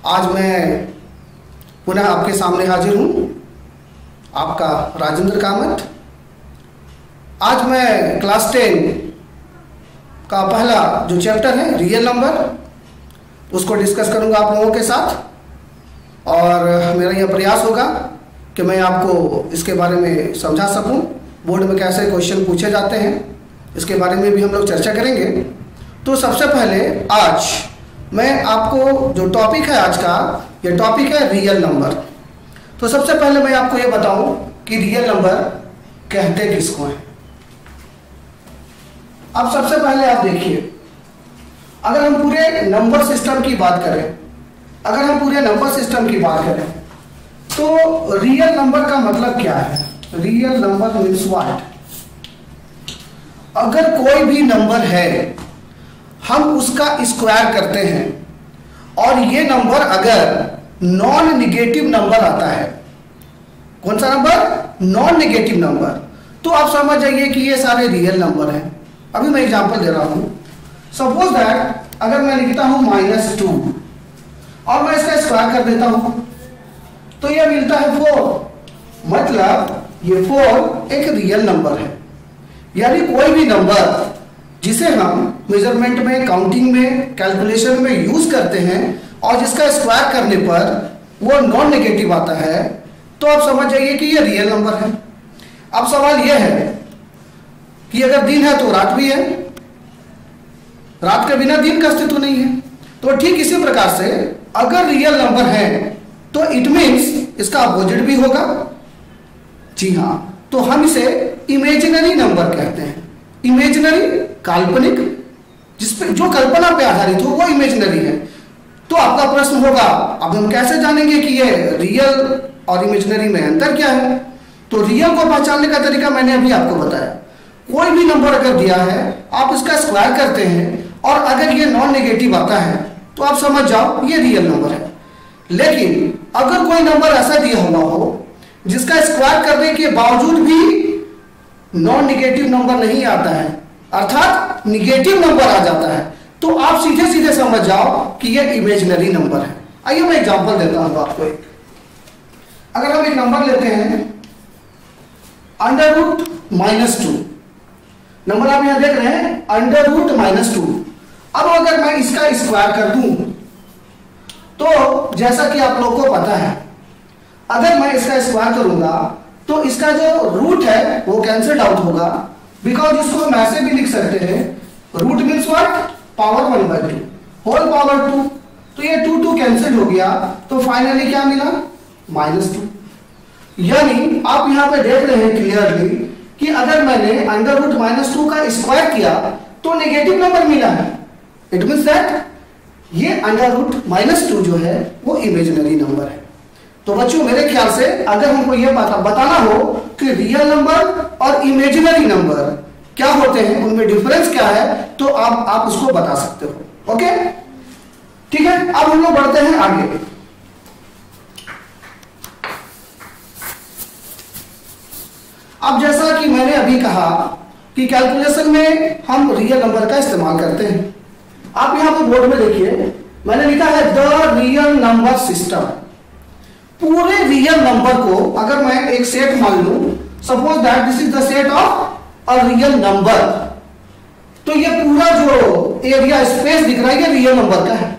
आज मैं पुनः आपके सामने हाजिर हूँ, आपका राजेंद्र कामत। आज मैं क्लास 10 का पहला जो चैप्टर है रियल नंबर, उसको डिस्कस करूँगा आप लोगों के साथ। और मेरा यह प्रयास होगा कि मैं आपको इसके बारे में समझा सकूं, बोर्ड में कैसे क्वेश्चन पूछे जाते हैं इसके बारे में भी हम लोग चर्चा करेंगे। तो सबसे पहले आज मैं आपको जो टॉपिक है आज का, यह टॉपिक है रियल नंबर। तो सबसे पहले मैं आपको ये बताऊं कि रियल नंबर कहते किसको हैं। अब सबसे पहले आप देखिए, अगर हम पूरे नंबर सिस्टम की बात करें, तो रियल नंबर का मतलब क्या है? Real number means what? अगर कोई भी नंबर है, हम उसका स्क्वायर करते हैं और ये नंबर अगर नॉन नेगेटिव नंबर आता है, कौन सा नंबर? नॉन नेगेटिव नंबर, तो आप समझ जाइए कि ये सारे रियल नंबर हैं। अभी मैं एग्जांपल दे रहा हूं। सपोज दैट अगर मैं लिखता हूं -2 और मैं इसका स्क्वायर कर देता हूं तो ये मिलता है 4। मतलब ये 4 एक रियल नंबर है। यानी कोई भी नंबर जिसे हम मेजरमेंट में, काउंटिंग में, कैलकुलेशन में यूज करते हैं और जिसका स्क्वायर करने पर वो नॉन नेगेटिव आता है, तो आप समझ जाइए कि ये रियल नंबर है। अब सवाल यह है कि अगर दिन है तो रात भी है, रात के बिना दिन का अस्तित्व नहीं है। तो ठीक इसी प्रकार से अगर रियल नंबर है तो इट मीन्स इसका अपोजिट भी होगा। जी हाँ, तो हम इसे इमेजिनरी नंबर कहते हैं। इमेजिनरी, काल्पनिक, जिसपे जो कल्पना पे आधारित हो वो इमेजिनरी है। तो आपका प्रश्न होगा, अब हम कैसे जानेंगे कि ये रियल और इमेजिनरी में अंतर क्या है? तो रियल को पहचानने का तरीका मैंने अभी आपको बताया। कोई भी नंबर अगर दिया है, आप इसका स्क्वायर करते हैं और अगर ये नॉन नेगेटिव आता है तो आप समझ जाओ ये रियल नंबर है। लेकिन अगर कोई नंबर ऐसा दिया हुआ हो जिसका स्क्वायर करने के बावजूद भी नॉन नेगेटिव नंबर नहीं आता है, अर्थात नेगेटिव नंबर आ जाता है, तो आप सीधे सीधे समझ जाओ कि यह इमेजिनरी नंबर है। आइए मैं एग्जांपल देता हूं आपको एक। अगर हम एक नंबर लेते हैं √-2, नंबर आप यहां देख रहे हैं √-2। अब अगर मैं इसका स्क्वायर कर दूं तो जैसा कि आप लोगों को पता है, अगर मैं इसका स्क्वायर करूंगा तो इसका जो रूट है वो कैंसिल आउट होगा। बिकॉज इसको हम ऐसे भी लिख सकते हैं, root means what? Power 1/2 whole power 2। तो ये 2 कैंसिल हो गया, तो फाइनली क्या मिला? -2। यानी आप यहां पे देख रहे हैं क्लियरली कि अगर मैंने √-2 का स्क्वायर किया तो नेगेटिव नंबर मिला है। इट मीन्स दैट ये √-2 जो है वो इमेजिनरी नंबर है। तो बच्चों मेरे ख्याल से अगर हमको ये बताना हो कि रियल नंबर और इमेजिनरी नंबर क्या होते हैं, उनमें डिफरेंस क्या है, तो आप उसको बता सकते हो। ओके, ठीक है। अब हम लोग बढ़ते हैं आगे। अब जैसा कि मैंने अभी कहा कि कैलकुलेशन में हम रियल नंबर का इस्तेमाल करते हैं। आप यहां पर बोर्ड में देखिए, मैंने लिखा है द रियल नंबर सिस्टम। पूरे रियल नंबर को अगर मैं एक सेट मान लूं, suppose that this is the set of a real number, तो ये पूरा जो एरिया स्पेस दिख रहा है ये रियल नंबर का है।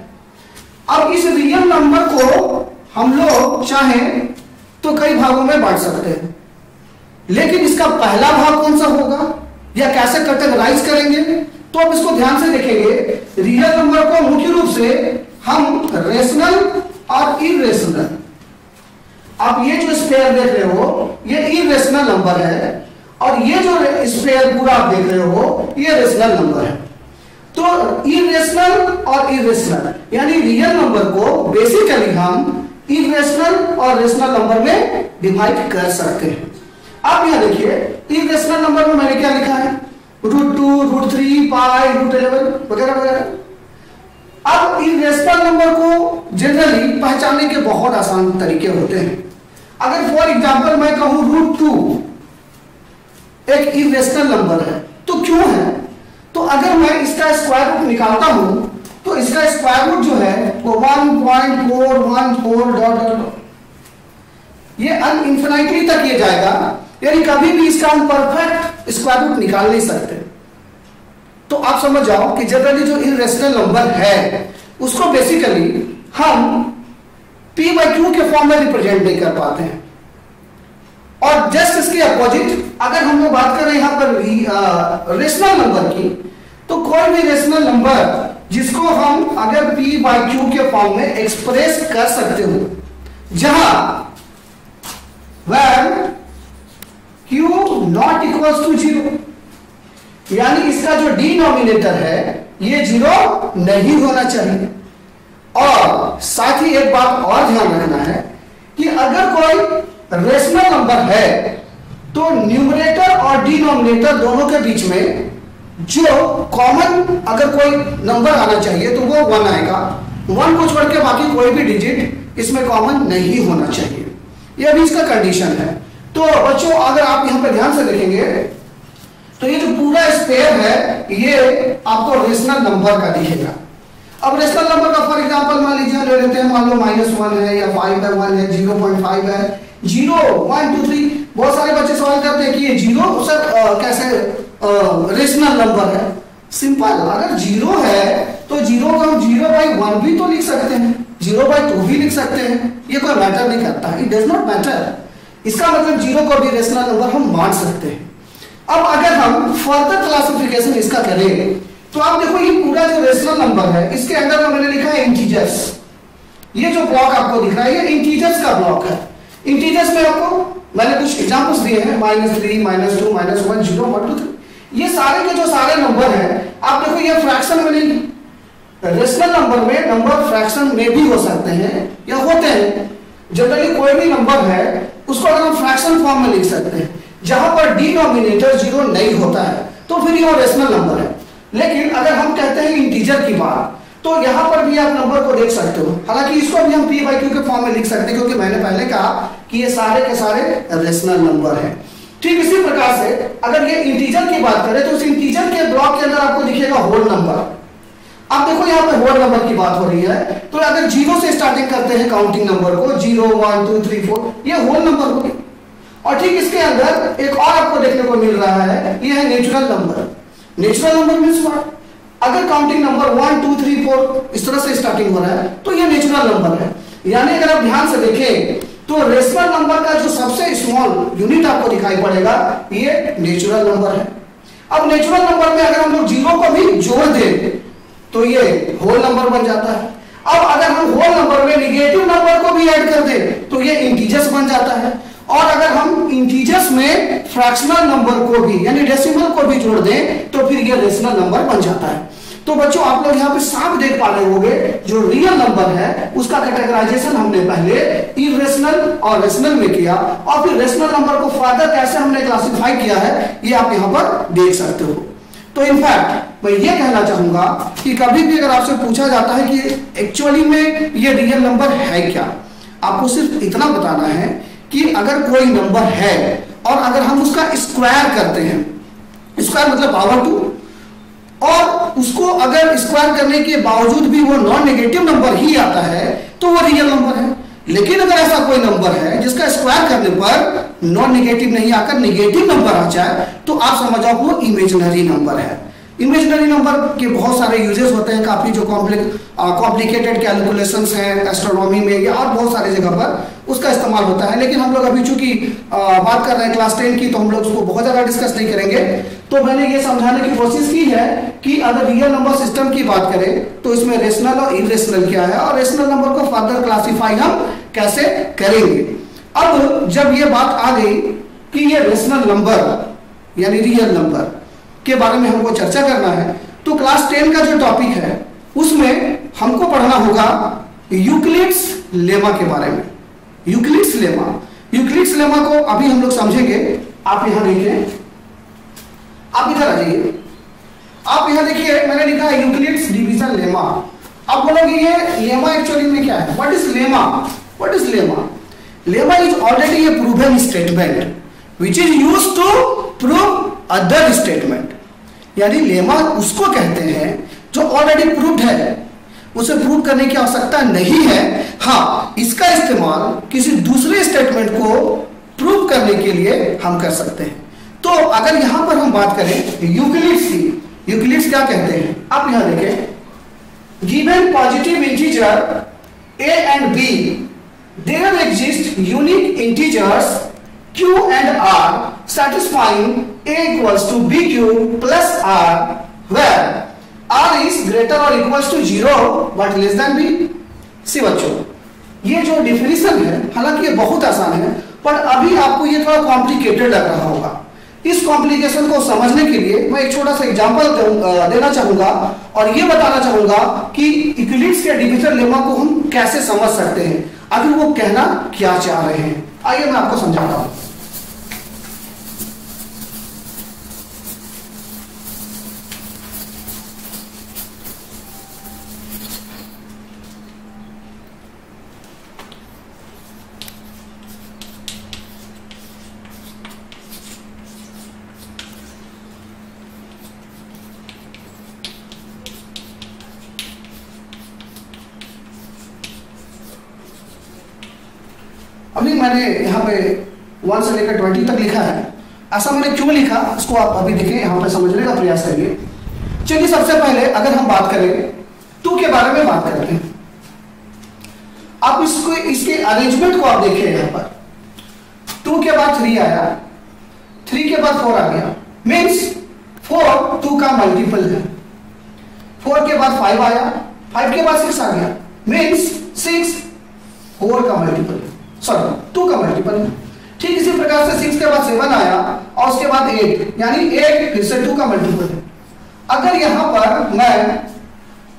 अब इस रियल नंबर को हम लोग चाहें तो कई भागों में बांट सकते हैं, लेकिन इसका पहला भाग कौन सा होगा या कैसे कैटेगराइज करेंगे, तो अब इसको ध्यान से देखेंगे। रियल नंबर को मुख्य रूप से हम रेशनल और इरेशनल, आप ये जो स्पेयर देख रहे हो ये इरेशनल नंबर है और ये जो स्पेयर पूरा आप देख रहे हो ये रेशनल नंबर है। तो इरेशनल और इरेशनल यानी रियल नंबर को बेसिकली हम इरेशनल और रेशनल नंबर में डिवाइड कर सकते हैं। आप यहां देखिए, इरेशनल नंबर में मैंने क्या लिखा है? √2, √3, पाई, √11 वगैरह वगैरह। अब इरेशनल नंबर को जनरली पहचानने के बहुत आसान तरीके होते हैं। अगर फॉर एग्जांपल मैं कहूं √2 एक इरेशनल नंबर है, तो क्यों है? तो अगर मैं इसका स्क्वायर रूट निकालता हूं तो इसका स्क्वायर रूट जो है वो 1.414 डॉट ये अनइन्फिनिटली तक ये जाएगा, यानी कभी भी इसका हम परफेक्ट स्क्वायर रूट निकाल नहीं सकते। तो आप समझ जाओ कि जनरली जो इरेशनल नंबर है उसको बेसिकली हम p बाई क्यू के फॉर्म में रिप्रेजेंट नहीं कर पाते हैं। और जस्ट इसके अपोजिट अगर हम लोग बात करें यहां पर रेशनल नंबर की, तो कोई भी रेशनल नंबर जिसको हम अगर p बाई क्यू के फॉर्म में एक्सप्रेस कर सकते हो, जहां when q not equals to 0, यानी इसका जो डिनोमिनेटर है ये 0 नहीं होना चाहिए। और साथ ही एक बात और ध्यान रखना है कि अगर कोई रेशनल नंबर है तो न्यूमरेटर और डिनोमिनेटर दोनों के बीच में जो कॉमन अगर कोई नंबर आना चाहिए तो वो 1 आएगा। 1 को छोड़ के बाकी कोई भी डिजिट इसमें कॉमन नहीं होना चाहिए, यह भी इसका कंडीशन है। तो बच्चों अगर आप यहां पर ध्यान से देखेंगे तो ये जो पूरा स्पेयर है ये आपको रेशनल नंबर का दिखेगा। अब रेशनल नंबर का फॉर एग्जांपल मान लीजिए ले लेते हैं, मान लो -1 है या 5/1 है, 0.5 है, 0 1 2 3। बहुत सारे बच्चे सवाल करते हैं कि ये 0 सर कैसे रेशनल नंबर है। सिंपल, अगर 0 है तो 0 को हम 0/1 भी तो लिख सकते हैं, 0/2 भी लिख सकते हैं, ये कोई मैटर नहीं करता, इट डज नॉट मैटर। इसका मतलब 0 को भी रेशनल नंबर हम मान सकते हैं। अब अगर हम फर्दर क्लासिफिकेशन इसका करें तो आप देखो ये पूरा जो रेशनल नंबर है इसके अंदर में मैंने लिखा है इंटीजर्स। ये जो ब्लॉक आपको दिख रहा है ये इंटीजर्स का ब्लॉक है। इंटीजर्स में आपको मैंने कुछ एग्जांपल्स दिए हैं, -3 -2 -1 0 1 2 3। ये सारे के जो सारे नंबर हैं आप देखो ये फ्रैक्शन में नहीं, रेशनल नंबर में नंबर फ्रैक्शन में भी हो सकते हैं या होते हैं। जनरली कोई भी नंबर है उसको अगर हम फ्रैक्शन फॉर्म में लिख सकते हैं जहां पर डिनोमिनेटर 0 नहीं होता है तो फिर ये रेशनल नंबर है। लेकिन अगर हम कहते हैं इंटीजर की बात तो यहां पर भी आप नंबर को देख सकते हो, हालांकि इसको भी हम p बाई क्यू के फॉर्म में लिख सकते हैं क्योंकि मैंने पहले कहा कि ये सारे के सारे रेशनल नंबर हैं। ठीक इसी प्रकार से अगर ये इंटीजर की बात करें तो उस इंटीजर के ब्लॉक के अंदर आपको दिखेगा होल नंबर। आप देखो यहाँ पे होल नंबर की बात हो रही है तो अगर 0 से स्टार्टिंग करते हैं काउंटिंग नंबर को 0 1 2 3 4 ये होल नंबर हो गए। और ठीक इसके अंदर एक और आपको देखने को मिल रहा है, ये है natural number. Natural number means what? अगर काउंटिंग नंबर 1 2 3 4 इस तरह से स्टार्टिंग हो रहा है तो ये नेचुरल नंबर है। यानी अगर आप ध्यान से देखें तो रेशनल नंबर का जो सबसे स्मॉल यूनिट आपको दिखाई पड़ेगा ये नेचुरल नंबर है। अब नेचुरल नंबर में अगर हम लोग 0 को भी जोड़ दें तो ये होल नंबर बन जाता है। अब अगर हम होल नंबर में निगेटिव नंबर को भी ऐड कर दें तो ये इंटीजर्स बन जाता है। और अगर हम इंटीजर्स में फ्रैक्शनल नंबर को भी यानी डेसिमल को भी जोड़ दें तो फिर ये रेशनल नंबर बन जाता है। तो बच्चों आप लोग यहाँ पे साफ देख पा रहे होंगे जो रियल नंबर है उसका कैटेगराइजेशन हमने पहले इरेशनल और रेशनल में किया और फिर रेशनल नंबर को फर्दर कैसे हमने क्लासिफाई किया है ये आप यहाँ पर देख सकते हो। तो इनफैक्ट मैं ये कहना चाहूंगा कि कभी भी अगर आपसे पूछा जाता है कि एक्चुअली में ये रियल नंबर है क्या, आपको सिर्फ इतना बताना है कि अगर कोई नंबर है और अगर हम उसका स्क्वायर करते हैं, स्क्वायर मतलब पावर 2, और उसको अगर स्क्वायर करने के बावजूद भी वो नॉन नेगेटिव नंबर ही आता है तो वो रियल नंबर है। लेकिन अगर ऐसा कोई नंबर है जिसका स्क्वायर करने पर नॉन नेगेटिव नहीं आकर नेगेटिव नंबर आ जाए तो आप समझ जाओ वो इमेजिनरी नंबर है। इमेजिनरी नंबर के बहुत सारे यूजेस होते हैं, काफी जो कॉम्प्लिकेटेड कैलकुलेशंस हैं एस्ट्रोनॉमी में या और बहुत सारी जगह पर उसका इस्तेमाल होता है। लेकिन हम लोग अभी चूंकि बात कर रहे हैं क्लास 10 की तो हम लोग उसको बहुत ज्यादा डिस्कस नहीं करेंगे। तो मैंने ये समझाने की कोशिश की है कि अगर रियल नंबर सिस्टम की बात करें तो इसमें रेशनल और इरेशनल क्या है और रेशनल नंबर को फर्दर क्लासीफाई हम कैसे करेंगे। अब जब ये बात आ गई कि ये रेशनल नंबर यानी रियल नंबर के बारे में हमको चर्चा करना है तो क्लास 10 का जो टॉपिक है उसमें हमको पढ़ना होगा यूक्लिड्स लेमा के बारे में। यूक्लिड्स लेमा को अभी हम लोग समझेंगे। आप यहां देखिए, आप इधर आ जाइए, आप यहां देखिए मैंने लिखा है यूक्लिड्स डिवीजन लेमा। आप बोलोगे ये लेमा एक्चुअली में क्या है? What is lemma? What is lemma? Lemma is already a proven statement which is used to prove other statement. यानी लेमा उसको कहते हैं जो ऑलरेडी प्रूव्ड है, उसे प्रूव करने की आवश्यकता नहीं है। हाँ, इसका इस्तेमाल किसी दूसरे स्टेटमेंट को प्रूव करने के लिए हम कर सकते हैं। तो अगर यहां पर हम बात करें यूक्लिड्स की, यूक्लिड्स क्या कहते हैं, आप यहां देखें, given positive integer a and b, there exist unique integers q and r satisfying a equals to bq plus r, where r is greater or equals to 0 but less than b। सी बच्चों, ये जो definition है, हालांकि ये बहुत आसान है, पर अभी आपको ये थोड़ा कॉम्प्लिकेटेड लग रहा होगा। इस कॉम्प्लिकेशन को समझने के लिए मैं एक छोटा सा एग्जांपल देना चाहूंगा और ये बताना चाहूंगा कि यूक्लिड्स के डिविजन लेमा को हम कैसे समझ सकते हैं, अभी वो कहना क्या चाह रहे हैं। आइए मैं आपको समझाता हूं। अभी मैंने यहाँ पे 1 से लेकर 20 तक लिखा है। ऐसा मैंने क्यों लिखा, इसको आप अभी देखें, यहाँ पे समझने का प्रयास करिए। चलिए, सबसे पहले अगर हम बात करें 2 के बारे में बात करते हैं। आप इसको, इसके अरेंजमेंट को आप देखिए। यहाँ पर 2 के बाद 3 आया, 3 के बाद 4 आ गया, मीन्स 4 2 का मल्टीपल है। 4 के बाद 5 आया, 5 के बाद 6 आ गया, मीन्स 6 4 का मल्टीपल है, सॉरी 2 का मल्टीपल है। ठीक इसी प्रकार से 6 के बाद 7 आया और उसके बाद 8, यानी 8 फिर से 2 का मल्टीपल है। अगर यहां पर मैं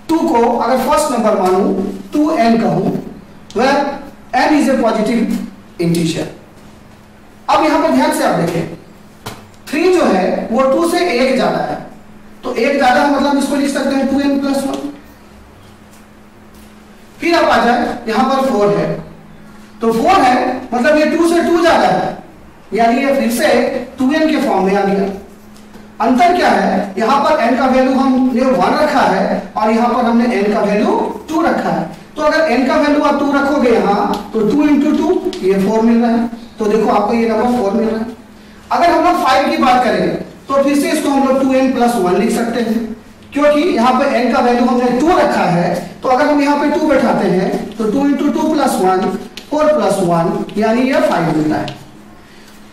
2 को अगर फर्स्ट नंबर मानूं, 2n कहूं, वह n is a positive integer. अब यहां पर ध्यान से आप देखें, 3 जो है वो 2 से 1 ज्यादा है, तो 1 ज्यादा है मतलब इसको लिख सकते हैं 2n + 1। फिर आप आ जाए, यहां पर 4 है, तो 4 है मतलब ये 2 से 2 ज्यादा है, यानी ये फिर से 2n के फॉर्म में आ गया। अंतर क्या है, यहां पर n का वैल्यू हमने 1 रखा है और यहां पर हमने n का वैल्यू 2 रखा है। तो अगर n का वैल्यू आप 2 रखोगे यहां, तो 2 × 2 ये 4 मिल रहा है, तो देखो आपको ये नंबर 4 मिल रहा है। अगर हम लोग 5 की बात करें तो फिर से इसको हम लोग 2n + 1 लिख सकते हैं, क्योंकि यहाँ पे n का वैल्यू हमने 2 रखा है। तो अगर हम यहाँ पे 2 बैठाते हैं तो 2 × 2 + 1 4 + 1 यानी ये 5 मिलता है।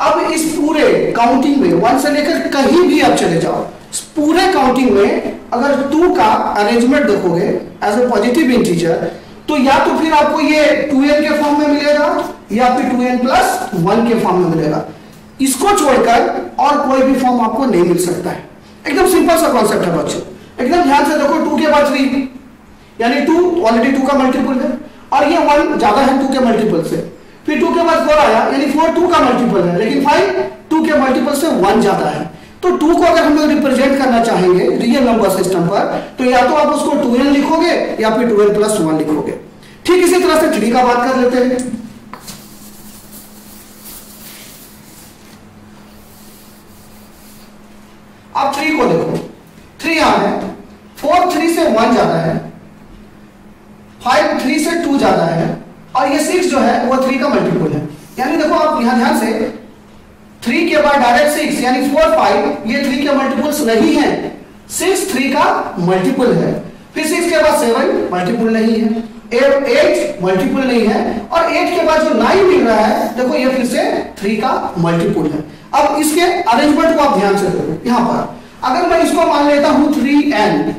अब इस पूरे काउंटिंग में 1 से लेकर कहीं भी आप चले जाओ, पूरे काउंटिंग में अगर 2 का अरेंजमेंट देखोगे एज ए पॉजिटिव इंटीजर, तो या तो फिर आपको ये 2n के फॉर्म में मिलेगा या फिर 2n + 1 के फॉर्म में मिलेगा। इसको छोड़कर और कोई भी फॉर्म आपको नहीं मिल सकता है। एकदम सिंपल सा कॉन्सेप्ट है बच्चों, एकदम ध्यान से देखो। 2 के बाद 3 यानी 2 ऑलरेडी 2 का मल्टीपल है और ये 1 ज्यादा है 2 के मल्टीपल से। फिर 2 के बाद 4 आया, यानी 4 2 का मल्टीपल है, लेकिन 5 2 के मल्टीपल से 1 ज्यादा है। तो 2 को अगर हम लोग रिप्रेजेंट करना चाहेंगे रियल नंबर सिस्टम पर, तो या तो आप उसको 2n लिखोगे या फिर 2n + 1 लिखोगे। ठीक इसी तरह से 3 का बात कर लेते हैं। अब 3 को देखो, 3 यहां है, 4 3 से 1 ज्यादा है, 5 3 से 2 ज्यादा है और ये 6 जो है वो 3 का मल्टीपल है। यानी देखो आप यहां ध्यान से, 3 के बाद डायरेक्ट 6 यानी 4 5 ये 3 के मल्टीपल्स नहीं है, 6 3 का मल्टीपल है। फिर 6 के बाद 7 मल्टीपल नहीं है, 8 मल्टीपल नहीं है और 8 के बाद जो 9 मिल रहा है, देखो ये फिर से 3 का मल्टीपल है। अब इसके अरेंजमेंट को आप ध्यान से देखो। यहां पर अगर मैं इसको मान लेता हूं 3n,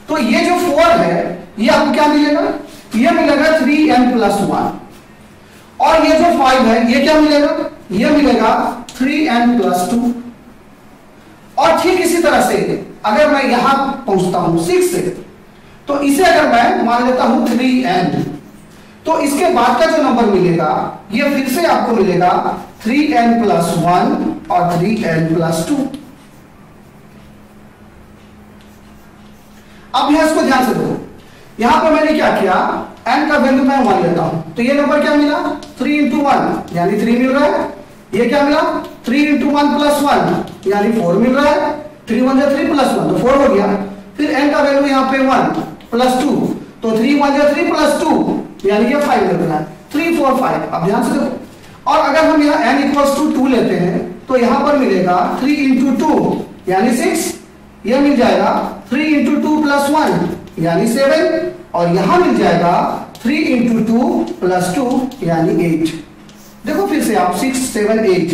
तो ये जो 4 है ये आपको क्या मिलेगा, ये मिलेगा 3n + 1 और ये जो 5 है ये क्या मिलेगा, ये मिलेगा 3n + 2। और ठीक इसी तरह से अगर मैं यहां पहुंचता हूं 6 से, तो इसे अगर मैं मान लेता हूं 3n, तो इसके बाद का जो नंबर मिलेगा ये फिर से आपको मिलेगा 3n + 1 और 3n + 2। अब यहां इसको ध्यान से देखो, यहां पर मैंने क्या किया, n का वैल्यू मैं 1 लेता हूं, तो ये नंबर क्या मिला 3 × 1 यानी 3 मिल रहा है। ये क्या मिला 3 × 1 + 1 यानी 4 मिल रहा है। 3 × 1 = 3 + 1 तो 4 हो गया। फिर n का वैल्यू यहाँ पे 1 + 2 तो 3 1 3 प्लस 2 यानी कि 5 निकलना है। 3 4 5। अब ध्यान से देखो, और अगर हम यहाँ n इक्वल्स टू 2 लेते हैं तो यहाँ पर मिलेगा 3 इंटू 2 यानी 6, यह मिल जाएगा 3 इंटू 2 प्लस 1 यानी 7, और यहाँ मिल जाएगा 3 इंटू 2 प्लस 2 यानी 8। देखो फिर से आप 6 7 8,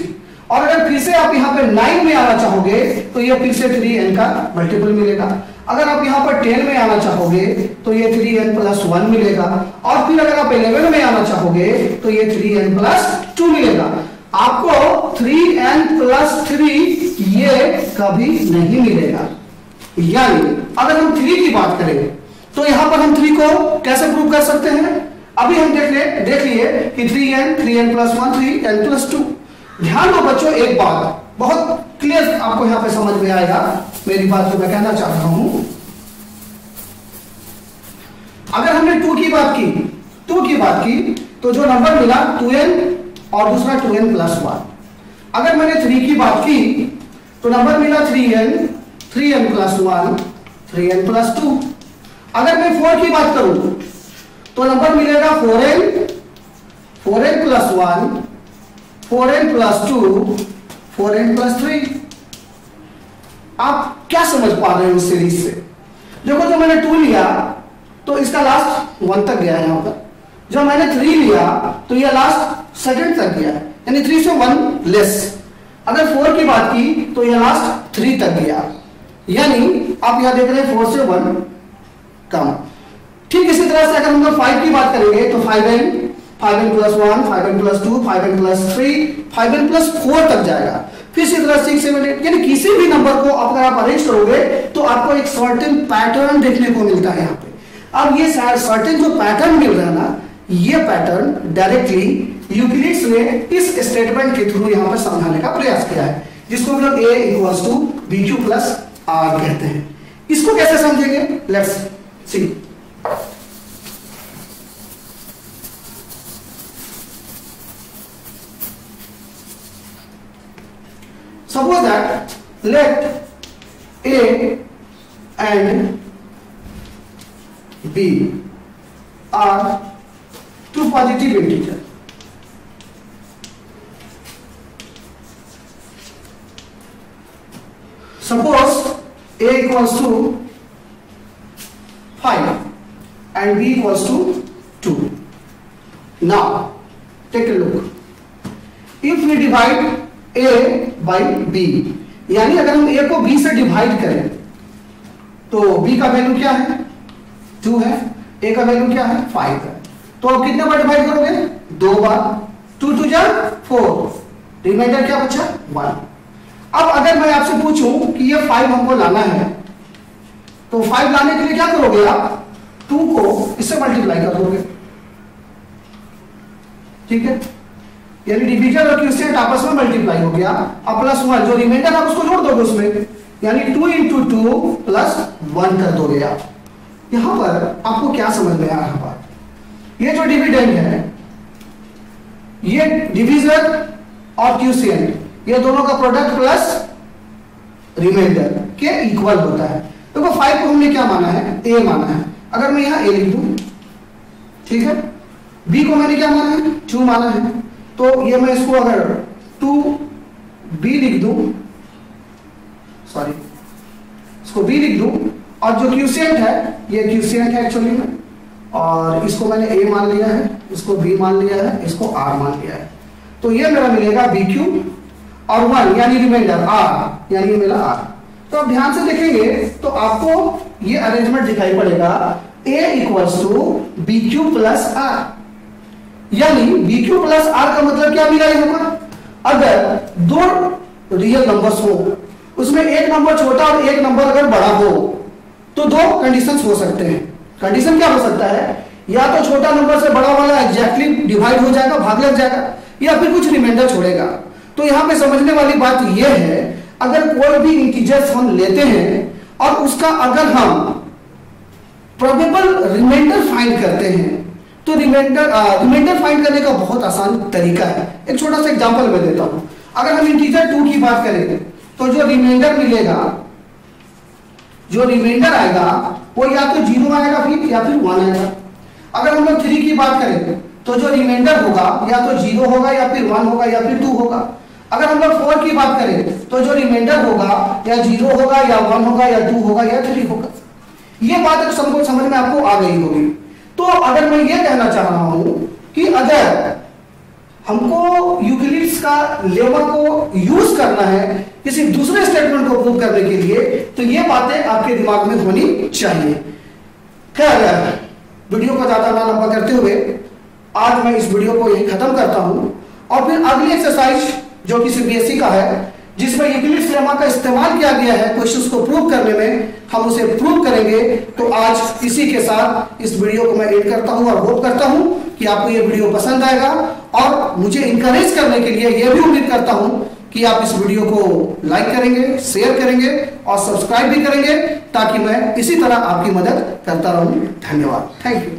और अगर फिर से आप यहाँ पे 9 में आना चाहोगे तो ये फिर से 3n का मल्टीपल मिलेगा। अगर आप यहाँ पर 10 में आना चाहोगे तो ये 3n प्लस 1 मिलेगा, और फिर अगर आप 11 में आना चाहोगे तो ये 3n प्लस 2 मिलेगा। आपको 3n प्लस 3 ये कभी नहीं मिलेगा। यानी अगर हम 3 की बात करें तो यहां पर हम 3 को कैसे प्रूव कर सकते हैं? अभी हम देख लिए कि 3n प्लस 1 3n प्लस 2। ध्यान दो बच्चों, एक बात बहुत क्लियर आपको यहां पे समझ में आएगा मेरी बात जो मैं कहना चाह रहा हूं। अगर हमने 2 की बात की तो जो नंबर मिला 2n और दूसरा 2n प्लस 1। अगर मैंने 3 की बात की तो नंबर मिला 3n प्लस 1 3n प्लस 2। अगर मैं 4 की बात करूं तो नंबर मिलेगा 4n plus 1 4n plus 2 4n plus 3। आप क्या समझ पा रहे हो इस सीरीज से? देखो, जो मैंने 2 लिया तो इसका लास्ट 1 तक गया है। यहां पर जो मैंने 3 लिया तो यह लास्ट सेकंड तक गया, यानी 3 से 1 लेस। अगर 4 की बात की तो यह लास्ट 3 तक गया, यानी आप यहां देख रहे हैं 4 से 1 कम। ठीक इसी तरह से अगर हम लोग 5 की बात करेंगे तो 5n plus 1 5n plus 2 5n plus 3 5n plus 4 तक जाएगा। फिर इसी तरह 6 7 8, यानी किसी भी नंबर को अगर आप अरेंज करोगे तो आपको एक सर्टेन पैटर्न देखने को मिलता है यहाँ पे। अब ये सर्टेन जो पैटर्न मिल रहा है ना, ये पैटर्न डायरेक्टली यूक्लिड्स ने इस स्टेटमेंट के थ्रू यहाँ पर समझाने का प्रयास किया है, जिसको हम लोग a equals to bq plus r कहते हैं। इसको कैसे समझेंगे? Let's see. Suppose that let a and b are two positive integers. Suppose a equals to 5 and b equals to 2. Now take a look. If we divide a by b, यानी अगर हम a को b से divide करें तो b का value क्या है? 2 है। a का वैल्यू क्या है? 5 है। तो अब कितने बार डिवाइड करोगे? 2 बार। 2 2 जा 4, रिमाइंडर क्या बचा? 1। अब अगर मैं आपसे पूछूं कि ये 5 हमको लाना है तो 5 लाने के लिए क्या करोगे आप? 2 को इससे मल्टीप्लाई कर दोगे, ठीक है? यानी डिविजन और क्वोशिएंट आपस में मल्टीप्लाई हो गया। अब प्लस 1 जो रिमाइंडर आप उसको जोड़ दोगे उसमें, यानी 2 इंटू 2 प्लस 1 कर दोगे आप। यहां पर आपको क्या समझ में आ रहा बात? ये जो डिविडेंड है, ये डिवीजर और क्वोशिएंट ये दोनों का प्रोडक्ट प्लस रिमाइंडर के इक्वल होता है। देखो 5 को हमने क्या माना है? a माना है। अगर मैं यहां a लिख दूं, ठीक है, b को मैंने क्या माना है? 2 माना है। तो ये मैं इसको अगर 2b लिख दूं, सॉरी इसको b लिख दूं, और जो क्वोशिएंट है ये क्वोशिएंट है एक्चुअली में, और इसको मैंने a मान लिया है, इसको b मान लिया है, इसको r मान लिया है। तो ये मेरा मिलेगा bq और 1 यानी रिमाइंडर r, यानी ये मेरा r। तो अब ध्यान से देखेंगे तो आपको ये अरेंजमेंट दिखाई पड़ेगा a equals to bq plus r, यानी bq प्लस r का मतलब क्या मिला यहां पर? अगर दो रियल नंबर्स हो, उसमें एक नंबर छोटा और एक नंबर अगर बड़ा हो तो दो कंडीशंस हो सकते हैं। कंडीशन क्या हो सकता है? या तो छोटा नंबर से बड़ा वाला एग्जैक्टली डिवाइड हो जाएगा, भाग लग जाएगा, या फिर कुछ रिमाइंडर छोड़ेगा। तो यहां पे समझने वाली बात यह है, अगर कोई भी इंटीजर्स हम लेते हैं और उसका अगर हम प्रोबेबल रिमाइंडर फाइंड करते हैं तो रिमाइंडर फाइंड करने का बहुत आसान तरीका है। एक छोटा सा एग्जांपल मैं देता हूं। अगर हम इंटीजर 2 की बात करें तो जो रिमाइंडर मिलेगा, जो रिमाइंडर आएगा वो या तो 0 आएगा फिर या फिर 1 आएगा। अगर हम लोग 3 की बात करें तो जो रिमाइंडर होगा या तो 0 होगा या फिर 1 होगा या फिर 2 होगा। अगर हम लोग 4 की बात करें तो जो रिमाइंडर होगा या 0 होगा या 1 होगा या 2 होगा या 3 होगा। ये बात समझ में आपको आ गई होगी। तो अगर मैं ये कहना चाह रहा हूं कि अगर हमको यूक्लिड्स का लेमा को यूज करना है किसी दूसरे स्टेटमेंट को प्रूव करने के लिए, तो ये बातें आपके दिमाग में होनी चाहिए। खैर, वीडियो को ज्यादा ना लंबा करते हुए आज मैं इस वीडियो को यही खत्म करता हूं और फिर अगली एक्सरसाइज जो कि सीबीएसई का है, जिसमें यूक्लिड्स लेमा का इस्तेमाल किया गया है क्वेश्चंस को प्रूव करने में, हम उसे प्रूव करेंगे। तो आज इसी के साथ इस वीडियो को मैं एंड करता हूं और होप करता हूं कि आपको ये वीडियो पसंद आएगा और मुझे इंकरेज करने के लिए यह भी उम्मीद करता हूं कि आप इस वीडियो को लाइक करेंगे, शेयर करेंगे और सब्सक्राइब भी करेंगे, ताकि मैं इसी तरह आपकी मदद करता रहूं। धन्यवाद। Thank you.